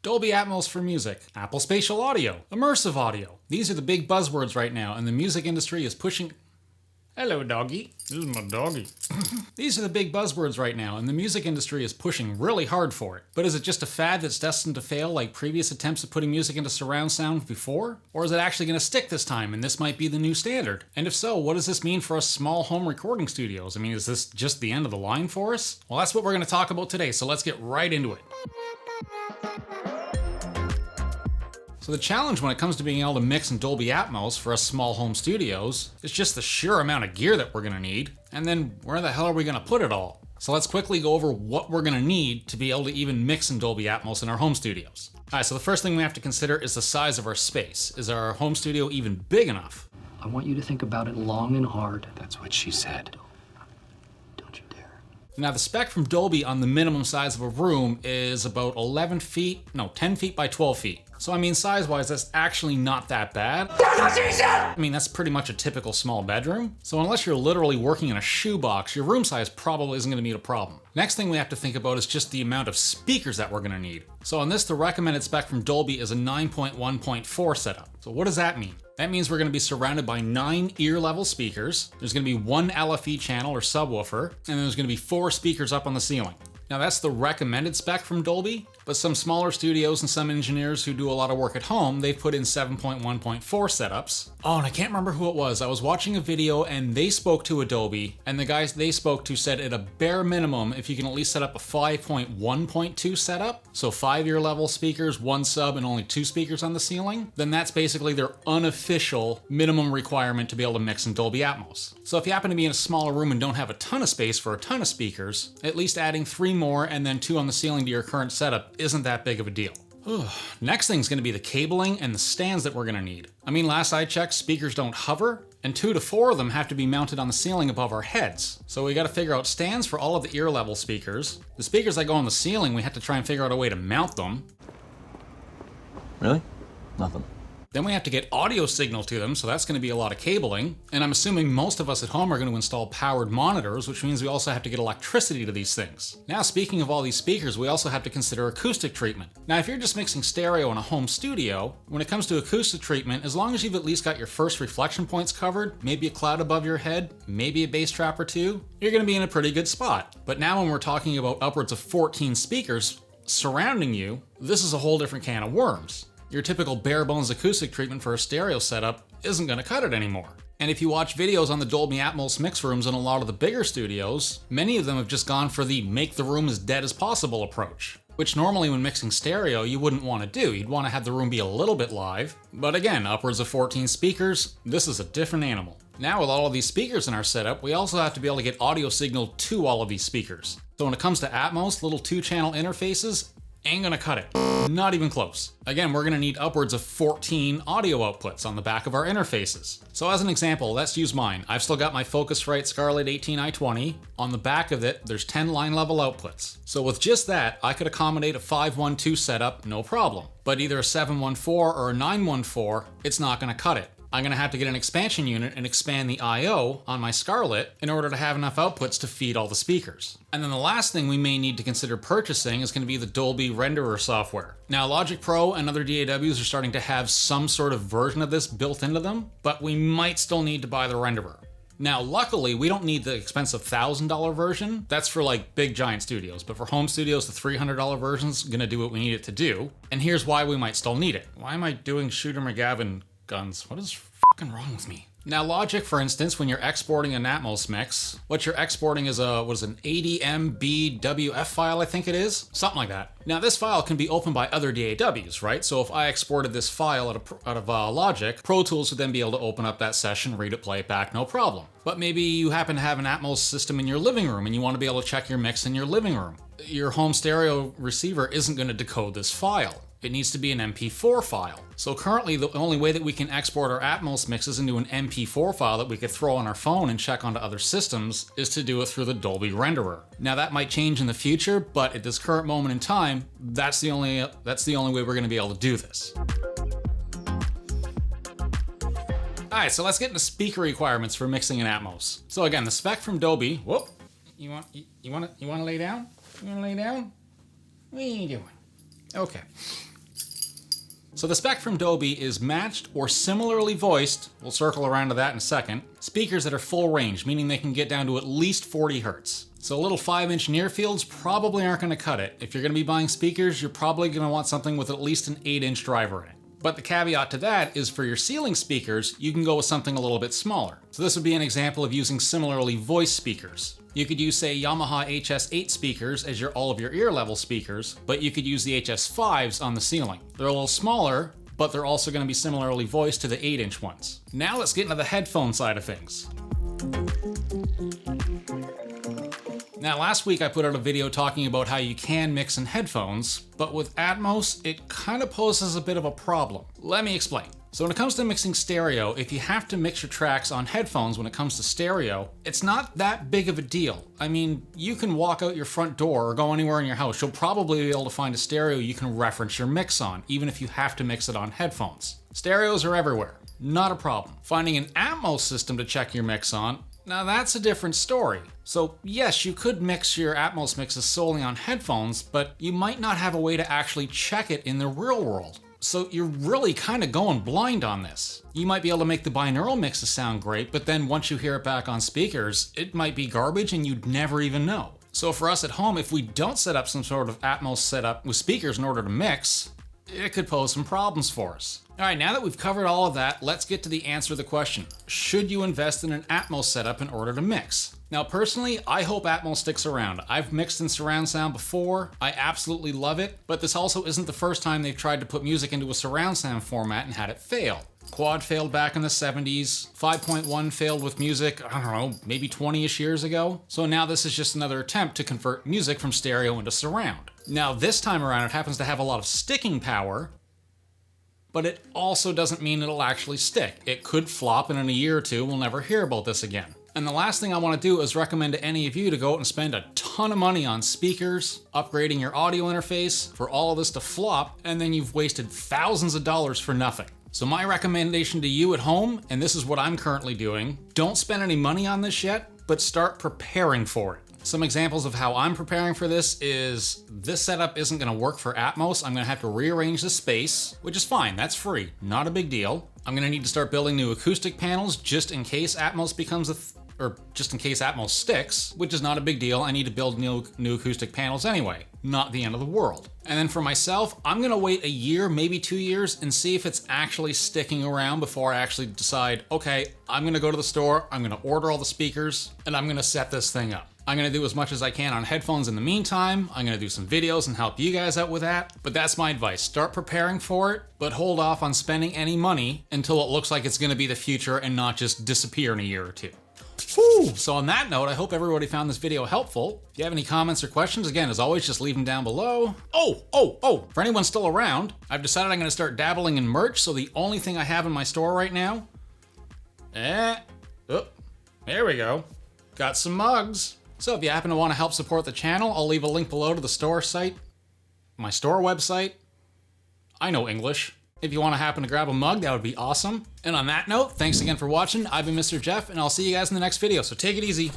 Dolby Atmos for music, Apple Spatial Audio, Immersive Audio. These are the big buzzwords right now, and the music industry is pushing... Hello, doggy. This is my doggy. These are the big buzzwords right now, and the music industry is pushing really hard for it. But is it just a fad that's destined to fail like previous attempts at putting music into surround sound before? Or is it actually going to stick this time, and this might be the new standard? And if so, what does this mean for us small home recording studios? I mean, is this just the end of the line for us? Well, that's what we're going to talk about today, so let's get right into it. So the challenge when it comes to being able to mix in Dolby Atmos for us small home studios is just the sheer amount of gear that we're going to need, and then where the hell are we going to put it all? So let's quickly go over what we're going to need to be able to even mix in Dolby Atmos in our home studios. Alright, so the first thing we have to consider is the size of our space. Is our home studio even big enough? I want you to think about it long and hard. That's what she said. Don't you dare. Now the spec from Dolby on the minimum size of a room is about 10 feet by 12 feet. So I mean, size-wise, that's actually not that bad. That's what she said! I mean, that's pretty much a typical small bedroom. So unless you're literally working in a shoebox, your room size probably isn't gonna be a problem. Next thing we have to think about is just the amount of speakers that we're gonna need. So on this, the recommended spec from Dolby is a 9.1.4 setup. So what does that mean? That means we're gonna be surrounded by 9 ear-level speakers. There's gonna be 1 LFE channel or subwoofer, and then there's gonna be 4 speakers up on the ceiling. Now that's the recommended spec from Dolby, but some smaller studios and some engineers who do a lot of work at home, they've put in 7.1.4 setups. Oh, and I can't remember who it was. I was watching a video and they spoke to Adobe, and the guys they spoke to said at a bare minimum, if you can at least set up a 5.1.2 setup, so 5 ear level speakers, 1 sub, and only 2 speakers on the ceiling, then that's basically their unofficial minimum requirement to be able to mix in Dolby Atmos. So if you happen to be in a smaller room and don't have a ton of space for a ton of speakers, at least adding 3 more and then 2 on the ceiling to your current setup isn't that big of a deal. Next thing's gonna be the cabling and the stands that we're gonna need. I mean, last I checked, speakers don't hover, and 2 to 4 of them have to be mounted on the ceiling above our heads. So we gotta figure out stands for all of the ear level speakers. The speakers that go on the ceiling, we have to try and figure out a way to mount them. Really? Nothing. Then we have to get audio signal to them, so that's going to be a lot of cabling. And I'm assuming most of us at home are going to install powered monitors, which means we also have to get electricity to these things. Now, speaking of all these speakers, we also have to consider acoustic treatment. Now, if you're just mixing stereo in a home studio, when it comes to acoustic treatment, as long as you've at least got your first reflection points covered, maybe a cloud above your head, maybe a bass trap or 2, you're going to be in a pretty good spot. But now when we're talking about upwards of 14 speakers surrounding you, this is a whole different can of worms. Your typical bare bones acoustic treatment for a stereo setup isn't going to cut it anymore. And if you watch videos on the Dolby Atmos mix rooms in a lot of the bigger studios, many of them have just gone for the make the room as dead as possible approach, which normally when mixing stereo you wouldn't want to do. You'd want to have the room be a little bit live. But again, upwards of 14 speakers, this is a different animal. Now with all of these speakers in our setup, we also have to be able to get audio signal to all of these speakers. So when it comes to Atmos, little 2-channel interfaces, ain't gonna cut it. Not even close. Again, we're gonna need upwards of 14 audio outputs on the back of our interfaces. So as an example, let's use mine. I've still got my Focusrite Scarlett 18i20. On the back of it, there's 10 line level outputs. So with just that, I could accommodate a 512 setup, no problem. But either a 714 or a 914, it's not gonna cut it. I'm gonna have to get an expansion unit and expand the I/O on my Scarlett in order to have enough outputs to feed all the speakers. And then the last thing we may need to consider purchasing is gonna be the Dolby renderer software. Now Logic Pro and other DAWs are starting to have some sort of version of this built into them, but we might still need to buy the renderer. Now, luckily, we don't need the expensive $1,000 version. That's for like big giant studios, but for home studios, the $300 version's gonna do what we need it to do. And here's why we might still need it. Why am I doing Shooter McGavin guns? What is fucking wrong with me? Now Logic, for instance, when you're exporting an Atmos mix, what you're exporting is an 80 MB WF file, I think it is? Something like that. Now this file can be opened by other DAWs, right? So if I exported this file out of Logic, Pro Tools would then be able to open up that session, read it, play it back, no problem. But maybe you happen to have an Atmos system in your living room and you want to be able to check your mix in your living room. Your home stereo receiver isn't going to decode this file. It needs to be an MP4 file. So currently the only way that we can export our Atmos mixes into an MP4 file that we could throw on our phone and check onto other systems is to do it through the Dolby renderer. Now that might change in the future, but at this current moment in time, that's the only way we're gonna be able to do this. Alright, so let's get into speaker requirements for mixing in Atmos. So again, the spec from Dolby, whoop, you wanna lay down? You wanna lay down? What are you doing? Okay. So the spec from Dolby is matched or similarly voiced, we'll circle around to that in a second, speakers that are full range, meaning they can get down to at least 40 hertz. So little 5-inch near fields probably aren't going to cut it. If you're going to be buying speakers, you're probably going to want something with at least an 8-inch driver in it. But the caveat to that is for your ceiling speakers, you can go with something a little bit smaller. So this would be an example of using similarly voiced speakers. You could use, say, Yamaha HS8 speakers as all of your ear level speakers, but you could use the HS5s on the ceiling. They're a little smaller, but they're also going to be similarly voiced to the 8-inch ones. Now let's get into the headphone side of things. Now last week I put out a video talking about how you can mix in headphones, but with Atmos it kind of poses a bit of a problem. Let me explain. So when it comes to mixing stereo, if you have to mix your tracks on headphones when it comes to stereo, it's not that big of a deal. I mean, you can walk out your front door or go anywhere in your house, you'll probably be able to find a stereo you can reference your mix on, even if you have to mix it on headphones. Stereos are everywhere, not a problem. Finding an Atmos system to check your mix on, now that's a different story. So yes, you could mix your Atmos mixes solely on headphones, but you might not have a way to actually check it in the real world. So you're really kind of going blind on this. You might be able to make the binaural mixes sound great, but then once you hear it back on speakers, it might be garbage and you'd never even know. So for us at home, if we don't set up some sort of Atmos setup with speakers in order to mix, it could pose some problems for us. Alright, now that we've covered all of that, let's get to the answer to the question. Should you invest in an Atmos setup in order to mix? Now personally, I hope Atmos sticks around. I've mixed in surround sound before, I absolutely love it, but this also isn't the first time they've tried to put music into a surround sound format and had it fail. Quad failed back in the 70s, 5.1 failed with music, I don't know, maybe 20-ish years ago. So now this is just another attempt to convert music from stereo into surround. Now this time around it happens to have a lot of sticking power, but it also doesn't mean it'll actually stick. It could flop and in a year or two we'll never hear about this again. And the last thing I want to do is recommend to any of you to go out and spend a ton of money on speakers, upgrading your audio interface, for all of this to flop, and then you've wasted thousands of dollars for nothing. So my recommendation to you at home, and this is what I'm currently doing, don't spend any money on this yet, but start preparing for it. Some examples of how I'm preparing for this is this setup isn't going to work for Atmos. I'm going to have to rearrange the space, which is fine. That's free. Not a big deal. I'm going to need to start building new acoustic panels just in case Atmos becomes just in case Atmos sticks, which is not a big deal. I need to build new acoustic panels anyway. Not the end of the world. And then for myself, I'm going to wait a year, maybe 2 years, and see if it's actually sticking around before I actually decide, okay, I'm going to go to the store, I'm going to order all the speakers, and I'm going to set this thing up. I'm going to do as much as I can on headphones in the meantime. I'm going to do some videos and help you guys out with that. But that's my advice. Start preparing for it, but hold off on spending any money until it looks like it's going to be the future and not just disappear in a year or two. Whew. So on that note, I hope everybody found this video helpful. If you have any comments or questions, again, as always, just leave them down below. For anyone still around, I've decided I'm going to start dabbling in merch, so the only thing I have in my store right now, there we go. Got some mugs. So if you happen to want to help support the channel, I'll leave a link below to the store site, my store website. I know English. If you want to happen to grab a mug, that would be awesome. And on that note, thanks again for watching. I've been Mr. Jeff, and I'll see you guys in the next video, so take it easy.